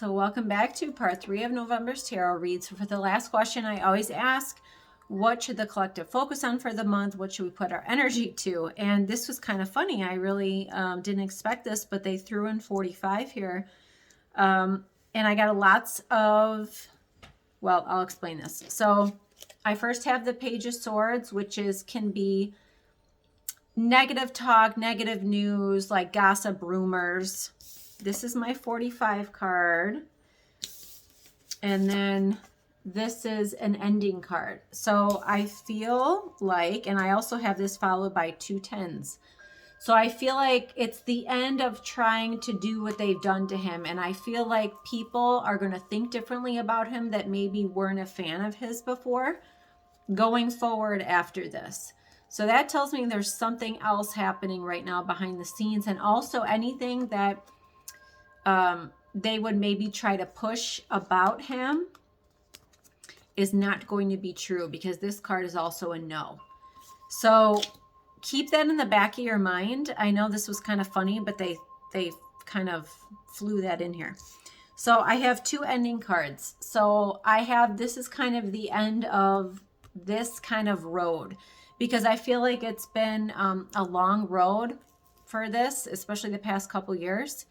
So welcome back to part 3 of November's tarot reads. For the last question, I always ask, what should the collective focus on for the month? What should we put our energy to? And this was kind of funny. I really didn't expect this, but they threw in 45 here. And I got lots of, well, I'll explain this. So I first have the Page of Swords, which can be negative talk, negative news, like gossip, rumors. This is my 45 card. And then this is an ending card. So I feel like, and I also have this followed by 2 10s. So I feel like it's the end of trying to do what they've done to him. And I feel like people are going to think differently about him that maybe weren't a fan of his before going forward after this. So that tells me there's something else happening right now behind the scenes. And also anything that they would maybe try to push about him is not going to be true, because this card is also a no. So keep that in the back of your mind. I know this was kind of funny, but they kind of flew that in here. So I have 2 ending cards. So I have, this is kind of the end of this kind of road, because I feel like it's been a long road for this, especially the past couple years.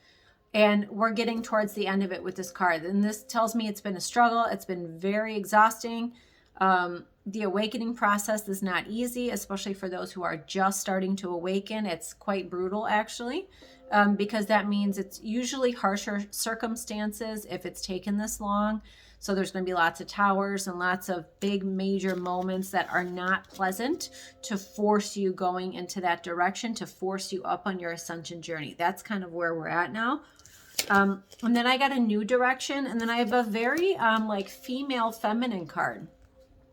And we're getting towards the end of it with this card. And this tells me it's been a struggle. It's been very exhausting. The awakening process is not easy, especially for those who are just starting to awaken. It's quite brutal, actually, because that means it's usually harsher circumstances if it's taken this long. So there's going to be lots of towers and lots of big major moments that are not pleasant to force you going into that direction, to force you up on your ascension journey. That's kind of where we're at now. And then I got a new direction, and then I have a very like female feminine card.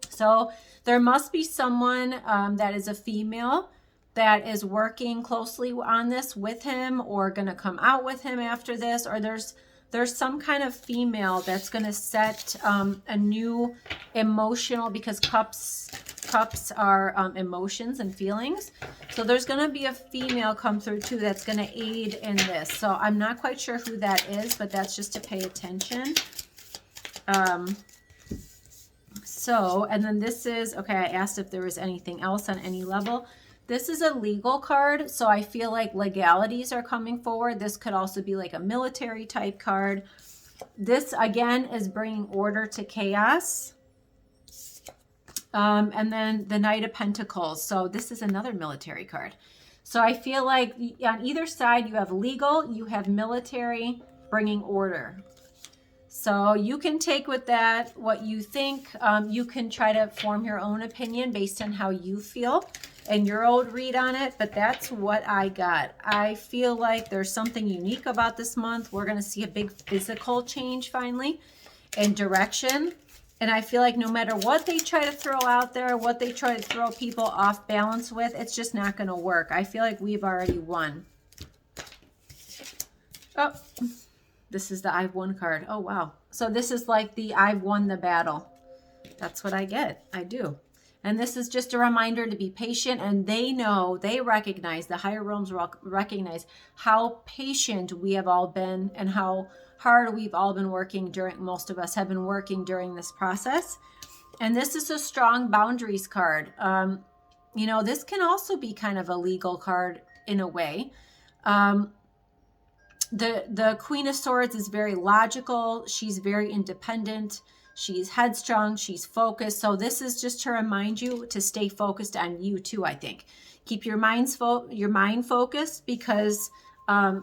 So there must be someone that is a female that is working closely on this with him, or going to come out with him after this, or there's some kind of female that's going to set a new emotional, because cups are emotions and feelings. So there's going to be a female come through too that's going to aid in this. So I'm not quite sure who that is, but that's just to pay attention. And then this is, okay, I asked if there was anything else on any level. This is a legal card, so I feel like legalities are coming forward. This could also be like a military type card. This, again, is bringing order to chaos. And then the Knight of Pentacles. So this is another military card. So I feel like on either side, you have legal, you have military, bringing order. So you can take with that what you think. You can try to form your own opinion based on how you feel and your old read on it, but that's what I got. I feel like there's something unique about this month. We're going to see a big physical change finally in direction. And I feel like no matter what they try to throw out there, what they try to throw people off balance with, it's just not going to work. I feel like we've already won. Oh, this is the I've won card. Oh, wow. So this is like the I've won the battle. That's what I get. I do. And this is just a reminder to be patient. And they know, they recognize, the higher realms recognize how patient we have all been and how hard we've all been working during, most of us have been working during this process. And this is a strong boundaries card. You know, this can also be kind of a legal card in a way. The Queen of Swords is very logical. She's very independent. She's headstrong. She's focused. So this is just to remind you to stay focused on you too, I think. Keep your mind focused, because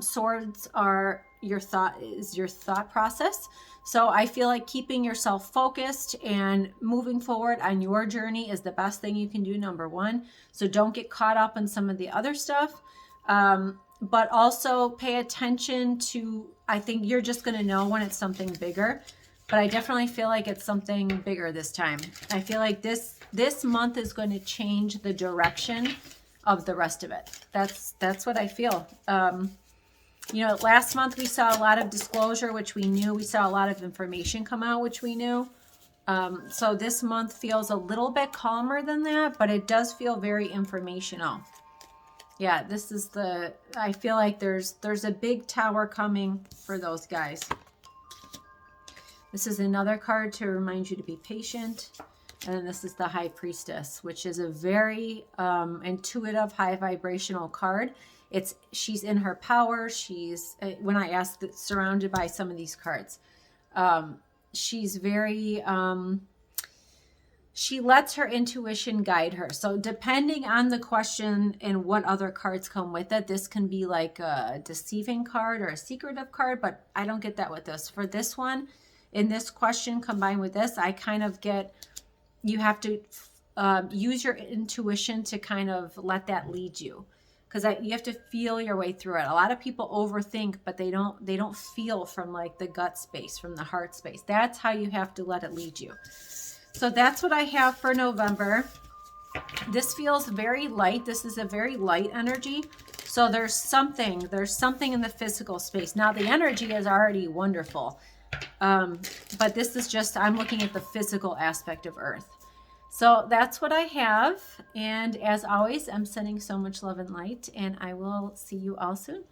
swords are your thought process. So I feel like keeping yourself focused and moving forward on your journey is the best thing you can do, number one. So don't get caught up in some of the other stuff. But also pay attention to, I think you're just going to know when it's something bigger. But I definitely feel like it's something bigger this time. I feel like this month is going to change the direction of the rest of it. That's what I feel. You know, last month we saw a lot of disclosure, which we knew. We saw a lot of information come out, which we knew. So this month feels a little bit calmer than that, but it does feel very informational. Yeah, this is I feel like there's a big tower coming for those guys. This is another card to remind you to be patient. And then this is the High Priestess, which is a very intuitive, high vibrational card. She's in her power. She's, when I asked, surrounded by some of these cards. She's very, she lets her intuition guide her. So depending on the question and what other cards come with it, this can be like a deceiving card or a secretive card, but I don't get that with this. For this one, in this question combined with this, I kind of get, you have to use your intuition to kind of let that lead you, because you have to feel your way through it. A lot of people overthink, but they don't feel from like the gut space, from the heart space. That's how you have to let it lead you. So that's what I have for November. This feels very light. This is a very light energy. So there's something in the physical space. Now the energy is already wonderful. But this is just, I'm looking at the physical aspect of Earth. So that's what I have. And as always, I'm sending so much love and light, and I will see you all soon.